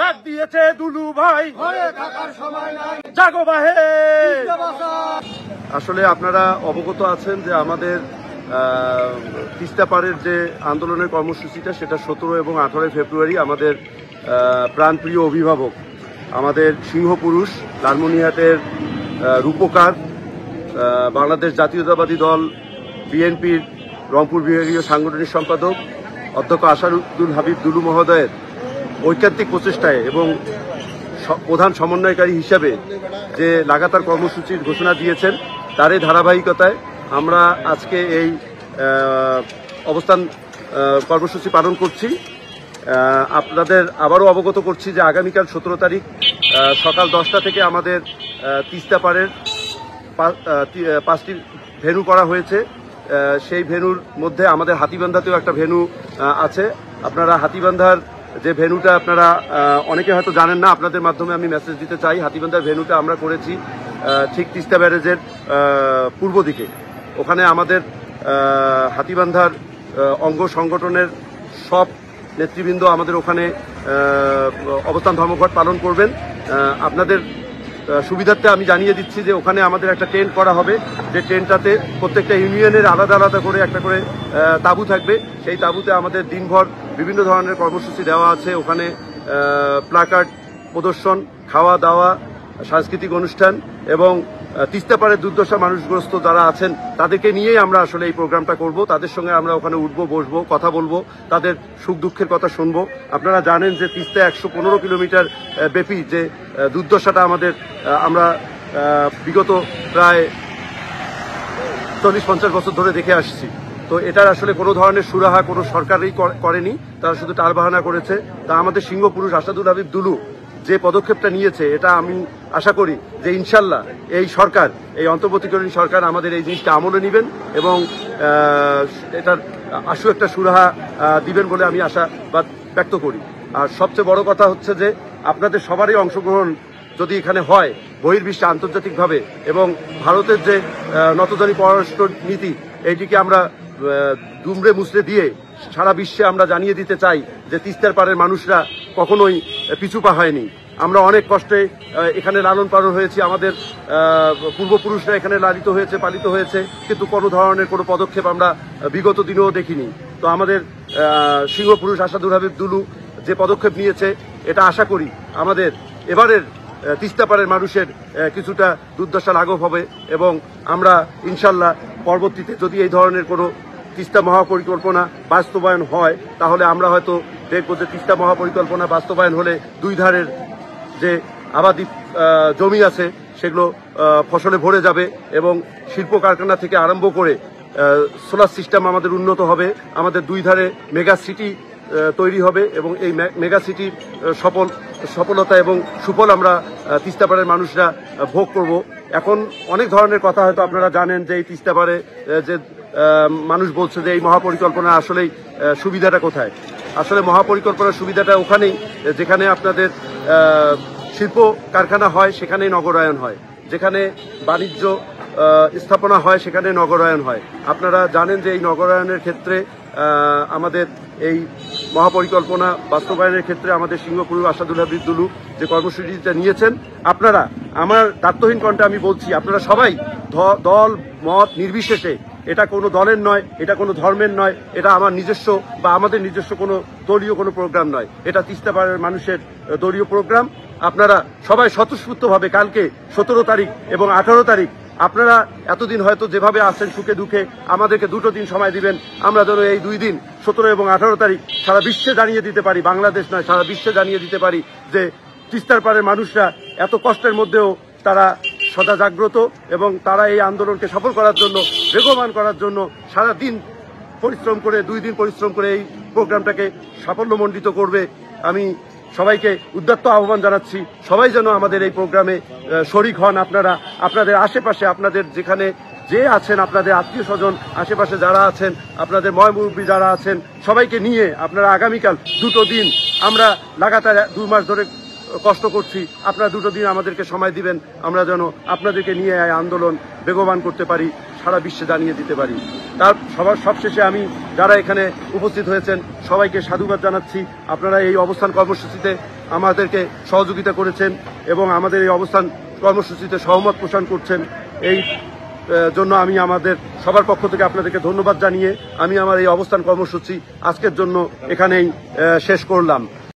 ডাক দিয়েছে দুলু ভাই, ঘরে থাকার সময় নাই, জাগো বাহে। আসলে আপনারা অবগত আছেন যে আমাদের তিস্তা পাড়ের যে আন্দোলনের কর্মসূচিটা সেটা 17 এবং 18 ফেব্রুয়ারি আমাদের প্রাণপ্রিয় অভিভাবক, আমাদের সিংহপুরুষ, লালমনিরহাটের রূপকার, বাংলাদেশ জাতীয়তাবাদী দল বিএনপির রংপুর বিভাগীয় সাংগঠনিক সম্পাদক অধ্যক্ষ আসাদুল হাবিব দুলু মহোদয়ের ঐকান্তিক প্রচেষ্টায় এবং প্রধান সমন্বয়কারী হিসাবে যে লাগাতার কর্মসূচির ঘোষণা দিয়েছেন, তারই ধারাবাহিকতায় আমরা আজকে এই অবস্থান কর্মসূচি পালন করছি। আপনাদের আবারও অবগত করছি যে আগামীকাল 17 তারিখ সকাল 10টা থেকে আমাদের তিস্তা পাড়ের 5টি ভেন্যু করা হয়েছে। সেই ভেন্যুর মধ্যে আমাদের হাতীবান্ধাতেও একটা ভেন্যু আছে। আপনারা হাতীবান্ধার যে ভেন্যুটা আপনারা অনেকে হয়তো জানেন না, আপনাদের মাধ্যমে আমি মেসেজ দিতে চাই। হাতীবান্ধার ভেন্যুটা আমরা করেছি ঠিক তিস্তা ব্যারেজের পূর্ব দিকে। ওখানে আমাদের হাতীবান্ধার অঙ্গ সংগঠনের সব নেতৃবৃন্দ আমাদের ওখানে অবস্থান ধর্মঘট পালন করবেন। আপনাদের সুবিধার্থে আমি জানিয়ে দিচ্ছি যে ওখানে আমাদের একটা টেন্ট করা হবে, যে টেন্টটাতে প্রত্যেকটা ইউনিয়নের আলাদা আলাদা করে একটা করে তাঁবু থাকবে। সেই তাঁবুতে আমাদের দিনভর বিভিন্ন ধরনের কর্মসূচি দেওয়া আছে। ওখানে প্লাকার্ড প্রদর্শন, খাওয়া দাওয়া, সাংস্কৃতিক অনুষ্ঠান এবং তিস্তা পাড়ের দুর্দশা মানুষগ্রস্ত যারা আছেন তাদেরকে নিয়েই আমরা আসলে এই প্রোগ্রামটা করব। তাদের সঙ্গে আমরা ওখানে উঠবো, বসবো, কথা বলবো, তাদের সুখ দুঃখের কথা শুনবো। আপনারা জানেন যে তিস্তা 115 কিলোমিটার ব্যাপী যে দুর্দশাটা আমরা বিগত প্রায় 40-50 বছর ধরে দেখে আসছি। তো এটার আসলে কোনো ধরনের সুরাহা কোনো সরকারই করেনি, তারা শুধু টালবাহানা করেছে। তা আমাদের সিংহপুরুষ আসাদুল হাবিব দুলু যে পদক্ষেপটা নিয়েছে, এটা আমি আশা করি যে ইনশাল্লাহ এই সরকার, এই অন্তর্বর্তীকালীন সরকার আমাদের এই জিনিসটা আমলে নেবেন এবং এটার আশু একটা সুরাহা দিবেন বলে আমি আশাবাদ ব্যক্ত করি। আর সবচেয়ে বড় কথা হচ্ছে যে আপনাদের সবারই অংশগ্রহণ যদি এখানে হয় বহির্বিশ্বে আন্তর্জাতিকভাবে, এবং ভারতের যে নতজানি পররাষ্ট্র নীতি, এইটিকে আমরা দুমড়ে মুচড়ে দিয়ে সারা বিশ্বে আমরা জানিয়ে দিতে চাই যে তিস্তার পাড়ের মানুষরা কখনোই পিছু পা হয়নি। আমরা অনেক কষ্টে এখানে লালন পালন হয়েছি, আমাদের পূর্বপুরুষরা এখানে লালিত হয়েছে, পালিত হয়েছে, কিন্তু কোনো ধরনের কোনো পদক্ষেপ আমরা বিগত দিনেও দেখিনি। তো আমাদের সিংহপুরুষ আসাদুল হাবিব দুলু যে পদক্ষেপ নিয়েছে, এটা আশা করি আমাদের এবারের তিস্তা পাড়ের মানুষের কিছুটা দুর্দশা লাঘব হবে এবং আমরা ইনশাল্লাহ পরবর্তীতে যদি এই ধরনের কোনো তিস্তা মহাপরিকল্পনা বাস্তবায়ন হয়, তাহলে আমরা হয়তো দেখব যে তিস্তা মহাপরিকল্পনা বাস্তবায়ন হলে দুই ধারের যে আবাদি জমি আছে সেগুলো ফসলে ভরে যাবে এবং শিল্প কারখানা থেকে আরম্ভ করে সোলার সিস্টেম আমাদের উন্নত হবে, আমাদের দুই ধারে মেগা সিটি তৈরি হবে এবং এই মেগা সিটির সফলতা এবং সুফল আমরা তিস্তা পাড়ের মানুষরা ভোগ করব। এখন অনেক ধরনের কথা হয়তো আপনারা জানেন যে এই তিস্তা পাড়ে যে মানুষ বলছে যে এই মহাপরিকল্পনা আসলেই সুবিধাটা কোথায়। আসলে মহাপরিকল্পনার সুবিধাটা ওখানেই যেখানে আপনাদের শিল্প কারখানা হয় সেখানেই নগরায়ন হয়, যেখানে বাণিজ্য স্থাপনা হয় সেখানে নগরায়ন হয়। আপনারা জানেন যে এই নগরায়নের ক্ষেত্রে আমাদের এই মহাপরিকল্পনা বাস্তবায়নের ক্ষেত্রে আমাদের সিংহপুরুষ আসাদুল হাবিব দুলু যে কর্মসূচিটা নিয়েছেন, আপনারা, আমার দায়িত্বহীন কণ্ঠে আমি বলছি, আপনারা সবাই দল মত নির্বিশেষে, এটা কোনো দলের নয়, এটা কোনো ধর্মের নয়, এটা আমার নিজস্ব বা আমাদের নিজস্ব কোনো দলীয় কোনো প্রোগ্রাম নয়, এটা তিস্তা পাড়ের মানুষের দলীয় প্রোগ্রাম। আপনারা সবাই স্বতঃস্ফূর্তভাবে কালকে 17 তারিখ এবং 18 তারিখ আপনারা এতদিন হয়তো যেভাবে আসছেন সুখে দুঃখে, আমাদেরকে 2 দিন সময় দিবেন। আমরা যেন এই 2 দিন 17 এবং 18 তারিখ সারা বিশ্বে জানিয়ে দিতে পারি, বাংলাদেশ নয় সারা বিশ্বে জানিয়ে দিতে পারি যে তিস্তার পাড়ের মানুষরা এত কষ্টের মধ্যেও তারা সদা জাগ্রত এবং তারা এই আন্দোলনকে সফল করার জন্য, বেগবান করার জন্য সারা দিন পরিশ্রম করে, 2 দিন পরিশ্রম করে এই প্রোগ্রামটাকে সাফল্যমণ্ডিত করবে। আমি সবাইকে উদ্যত্ত আহ্বান জানাচ্ছি, সবাই যেন আমাদের এই প্রোগ্রামে শরিক হন। আপনারা আপনাদের আশেপাশে, আপনাদের যেখানে যে আছেন, আপনাদের আত্মীয় স্বজন আশেপাশে যারা আছেন, আপনাদের ময়মুরব্বী যারা আছেন, সবাইকে নিয়ে আপনারা আগামীকাল 2 দিন, আমরা লাগাতার 2 মাস ধরে কষ্ট করছি, আপনারা 2 দিন আমাদেরকে সময় দিবেন, আমরা যেন আপনাদেরকে নিয়ে এই আন্দোলন বেগবান করতে পারি, সারা বিশ্বে জানিয়ে দিতে পারি। তার সবশেষে আমি যারা এখানে উপস্থিত হয়েছেন সবাইকে সাধুবাদ জানাচ্ছি। আপনারা এই অবস্থান কর্মসূচিতে আমাদেরকে সহযোগিতা করেছেন এবং আমাদের এই অবস্থান কর্মসূচিতে সহমত পোষণ করছেন। এই জন্য আমি আমাদের সবার পক্ষ থেকে আপনাদেরকে ধন্যবাদ জানিয়ে আমি আমার এই অবস্থান কর্মসূচি আজকের জন্য এখানেই শেষ করলাম।